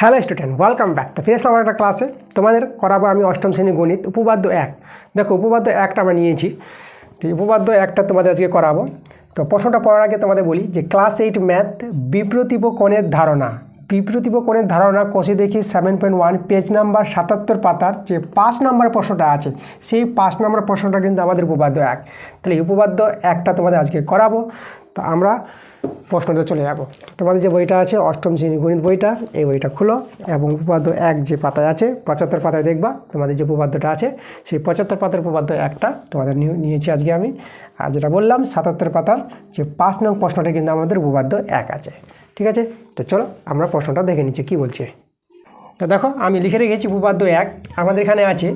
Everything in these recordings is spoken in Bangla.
Hello student, welcome back. তো ফিরে আসলাম আমার একটা ক্লাসে। তোমাদের করাবো আমি অষ্টম শ্রেণী গণিত উপপাদ্য 1। দেখো উপপাদ্য 1টা আমরা নিয়েছি, তো উপপাদ্য 1টা তোমাদের আজকে করাবো। তো প্রশ্নটা পড়ার আগে তোমাদের বলি যে ক্লাস 8 ম্যাথ বিপ্রতীপ কোণের ধারণা, বিপ্রতীপ কোণের ধারণা কষে দেখি 7.1 পেজ নাম্বার 77 পাতার যে 5 নম্বর প্রশ্নটা আছে, সেই 5 নম্বর প্রশ্নটা কিন্তু আমাদের উপপাদ্য 1। তাহলে এই উপপাদ্য 1টা তোমাদের আজকে করাবো। তো আমরা প্রশ্নটা চলে যাব। তোমাদের যে বইটা আছে অষ্টম শ্রেণী গণিত বইটা, এই বইটা খুলো এবং উপপাদ্য 1 যে পাতায় আছে 75 পাতায় দেখবা তোমাদের যে উপপাদ্যটা আছে, সেই 75 পাতার উপপাদ্য 1টা তোমাদের নিয়েছি আজকে আমি। আর যেটা বললাম 77 পাতার যে 5 নং প্রশ্নটা কিন্তু আমাদের উপপাদ্য 1 আছে। ঠিক আছে, তো চলো আমরা প্রশ্নটা দেখে নিচ্ছি কী বলছে। তো দেখো আমি লিখে রেখেছি উপপাদ্য 1 আমাদের এখানে আছে।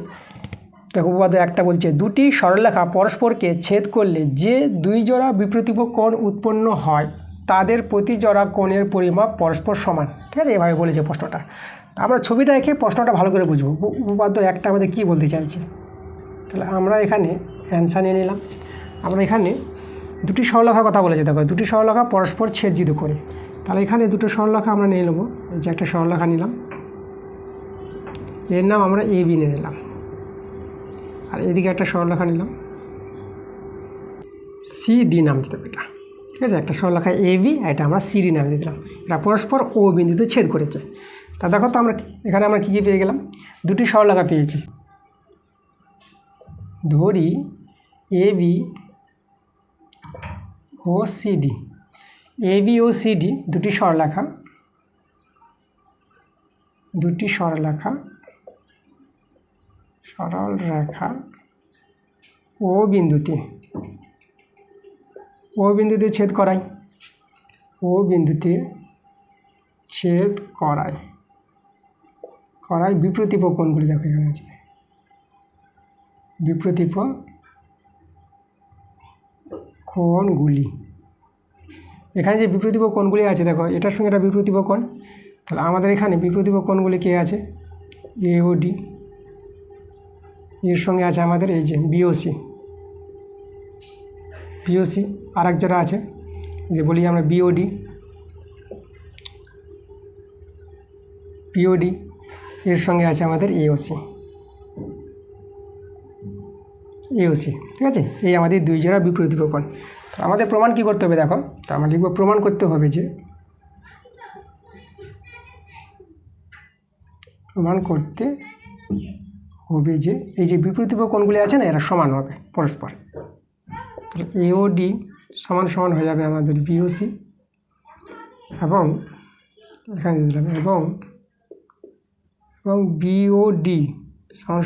দেখো উপপাদ্য 1টা বলছে দুটি সরলরেখা পরস্পরকে ছেদ করলে যে দুই জোড়া বিপ্রতীপ কোণ উৎপন্ন হয় তাদের প্রতি জোড়া কোণের পরিমাপ পরস্পর সমান। ঠিক আছে, এভাবে বলেছে প্রশ্নটা। আমরা ছবিটা এঁকে প্রশ্নটা ভালো করে বুঝবো উপপাদ্য 1টা আমাদের কী বলতে চাইছে। তাহলে আমরা এখানে অ্যান্সার নিয়ে নিলাম। আমরা এখানে দুটি সরলরেখার কথা বলেছে। দেখো দুটি সরলরেখা পরস্পর ছেদযুক্ত করে, তাহলে এখানে দুটো সরলরেখা আমরা নিয়ে নেবো। এই যে একটা সরলরেখা নিলাম, এর নাম আমরা AB নিয়ে নিলাম। আর এদিকে একটা সরলরেখা নিলাম, CD নাম দিতে হবে এটা। ঠিক আছে, একটা সরলরেখা AB, এটা আমরা CD নাম দিয়ে দিলাম। এটা পরস্পর O বিন্দুতে ছেদ করেছে। তা দেখো তো আমরা এখানে আমরা কী কী পেয়ে গেলাম, দুটি সরলরেখা পেয়েছি। ধরি AB ও CD, AB ও CD দুটি সরলরেখা, দুটি সরলরেখা ও বিন্দুতে ছেদ করায়, ও বিন্দুতে ছেদ করায় বিপ্রতীপ কোণগুলি। দেখো এখানে আছে বিপ্রতীপ কোণগুলি। এখানে যে বিপ্রতীপ কোণগুলি আছে দেখো এটার সঙ্গে এটা বিপ্রতীপ কোণ। তাহলে আমাদের এখানে বিপ্রতীপ কোণগুলি কে আছে, AOD, এর সঙ্গে আছে আমাদের এই যে BOC, আর এক জোড়া আছে যে বলি আমরা BOD, এর সঙ্গে আছে আমাদের AOC। ঠিক আছে, এই আমাদের দুই জোড়া বিপ্রতীপ কোণ। তো আমাদের প্রমাণ কি করতে হবে দেখো, তো আমরা লিখব প্রমাণ করতে হবে যে এই যে বিপ্রতীপ কোণগুলি আছে না এরা সমান হবে পরস্পর। AOD সমান হয়ে যাবে আমাদের BOC, এবং এখানে দিলাম এবং BOD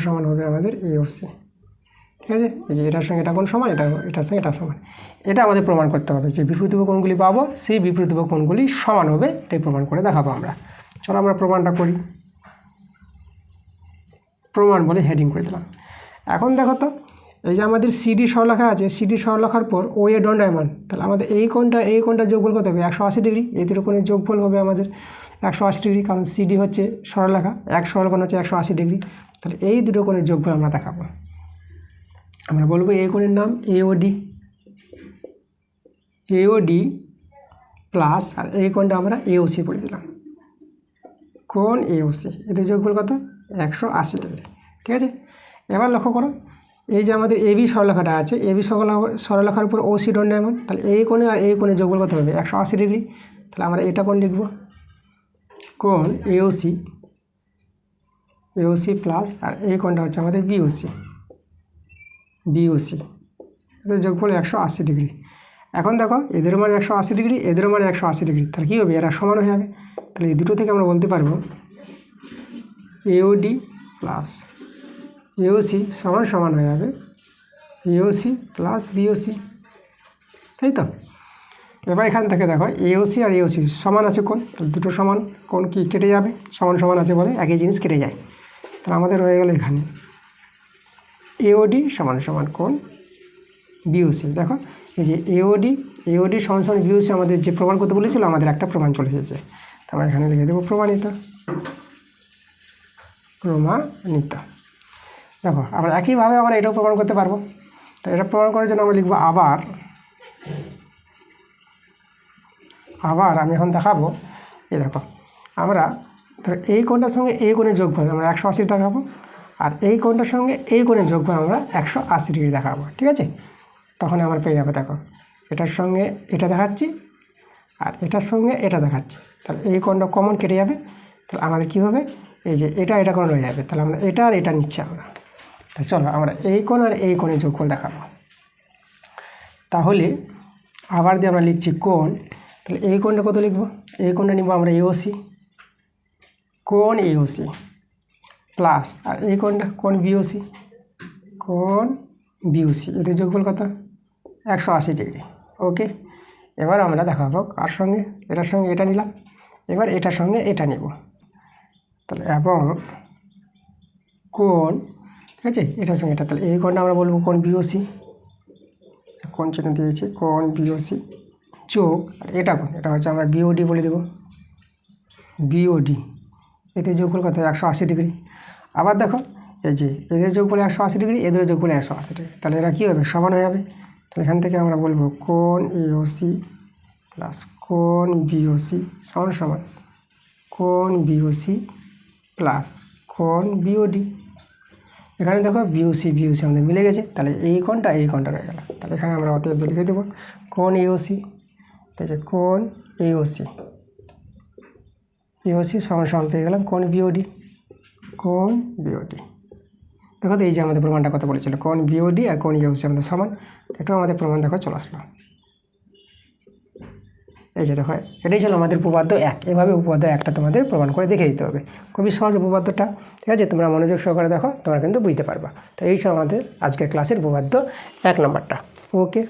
সমান হবে আমাদের AOC। ঠিক আছে, এই যে এটার সঙ্গে এটা কোণ সমান, এটার সঙ্গে এটা সমান। এটা আমাদের প্রমাণ করতে হবে যে বিপ্রতীপ কোণগুলি পাবো, সেই বিপ্রতীপ কোণগুলি সমান হবে, এটাই প্রমাণ করে দেখাবো আমরা। চলো আমরা প্রমাণটা করি। প্রমাণ বলে হেডিং করে দিলাম। এখন দেখো তো এই যে আমাদের CD সরলরেখা আছে, CD সরলরেখার পর OA দণ্ডায়মান। তাহলে আমাদের এই কোণটা যোগফল কত হবে, 180 ডিগ্রি। এই দুটো কোণের যোগফল হবে আমাদের 180 ডিগ্রি, কারণ CD হচ্ছে সরলরেখা, এক সরলকোণ হচ্ছে 180 ডিগ্রি। তাহলে এই দুটো কোণের যোগফল আমরা দেখাবো। আমরা বলবো এই কোণের নাম AOD প্লাস, আর এই কোণটা আমরা AOC করে দিলাম। কোণ AOC, এদের যোগফল কত, 180 ডিগ্রি। ঠিক আছে, এবার লক্ষ্য করো এই যে আমাদের AB সরলরেখাটা আছে, AB সরলরেখার উপর OC দণ্ডায়মান। তাহলে এই কোণে আর এই কোণের যোগফল কত হবে, 180 ডিগ্রি। তাহলে আমরা এটা কোণ লিখব, কোণ AOC প্লাস, আর এই কোণটা হচ্ছে আমাদের BOC, এদের যোগফল 180 ডিগ্রি। এখন দেখো এদের মান 180 ডিগ্রি, এদের মান 180 ডিগ্রি, তাহলে কী হবে, এরা সমান হয়ে যাবে। তাহলে এই দুটো থেকে আমরা বলতে পারবো AOD প্লাস AOC সমান হয়ে যাবে AOC প্লাস BOC, তাই তো। এবার এখান থেকে দেখো AOC আর AOC সমান আছে কোণ, তাহলে দুটো সমান কোণ কি কেটে যাবে, সমান আছে বলে একই জিনিস কেটে যায়। তাহলে আমাদের হয়ে গেল এখানে AOD সমান কোণ BOC। দেখো এই যে AOD সমান BOC আমাদের যে প্রমাণ করতে বলেছিল, আমাদের একটা প্রমাণ চলে এসেছে। আমরা এখানে লিখে দেবো প্রমাণিত। দেখো আমরা একইভাবে আমরা এটাও প্রমাণ করতে পারবো। তো এটা প্রমাণ করার জন্য আমরা লিখবো আবার আমি এখন দেখাবো। এই দেখো আমরা তাহলে এই কোণটার সঙ্গে এই কোণের যোগফল আমরা 180 দেখাবো, আর এই কোণটার সঙ্গে এই কোণের যোগফল আমরা 180 ডিগ্রি দেখাবো। ঠিক আছে, তখন আমরা পেয়ে যাবো, দেখো এটার সঙ্গে এটা দেখাচ্ছি আর এটার সঙ্গে এটা দেখাচ্ছি, তাহলে এই কোণটা কমন কেটে যাবে। তাহলে আমাদের কী হবে, এই যে এটা কোণ রয়ে যাবে, তাহলে আমরা এটা আর এটা নিচ্ছি আমরা। তাহলে চলো আমরা এই কোণ আর এই কোণের যোগফল দেখাবো। তাহলে আবার দিয়ে আমরা লিখছি কোণ, তাহলে এই কোণটা কত লিখবো, এই কোণটা নিব আমরা এওসি, কোণ এওসি প্লাস, আর এই কোণটা কোণ বিওসি, কোণ বিওসি, এদের যোগফল কত 180 ডিগ্রি। ওকে, এবার আমরা দেখাবো কার সঙ্গে, এটার সঙ্গে এটা নিলাম, এবার এটার সঙ্গে এটা নেব। তাহলে এবং কোণ, ঠিক আছে, এটার সঙ্গে এটা, তাহলে এই কোণটা আমরা বলবো কোণ বিওসি, কোণ চিহ্ন দিয়েছি, কোণ বিওসি যোগ, আর এটা কোণ, এটা হচ্ছে আমরা বিওডি বলে দেবো, বিওডি, এতে যোগফল কত 180 ডিগ্রি। আবার দেখো এই যে এদের যোগফল 180 ডিগ্রি, এদের যোগফল 180 ডিগ্রি, তাহলে এরা কী হবে, সমান হয়ে যাবে। তাহলে এখান থেকে আমরা বলবো কোণ এওসি প্লাস কোণ বিওসি সমান সমান কোণ বিওসি প্লাস কোণ বিওডি। এখানে দেখো বিওসি বিওসি আমাদের মিলে গেছে, তাহলে এই কোণটা রয়ে গেল। তাহলে এখানে আমরা অতএব লিখে দেবো কোণ এওসি, ঠিক আছে, কোণ এওসি এওসি সমান সমান পেয়ে গেলাম কোণ বিওডি, কোণ বিওডি। দেখো তো এই যে আমাদের প্রমাণটা কত বলেছিল, কোণ বিওডি আর কোণ এওসি আমাদের সমান। এটাও আমাদের প্রমাণ দেখো চলে আসলো। এই যে দেখো এটাই ছিল আমাদের উপপাদ্য 1। এভাবে উপপাদ্য 1টা তোমাদের প্রমাণ করে দেখে দিতে হবে, খুবই সহজ উপপাদ্যটা। ঠিক আছে, তোমরা মনোযোগ সহকারে দেখো, তোমরা কিন্তু বুঝতে পারবা। তো এই ছিল আমাদের আজকের ক্লাসের উপপাদ্য 1 নম্বরটা। ওকে।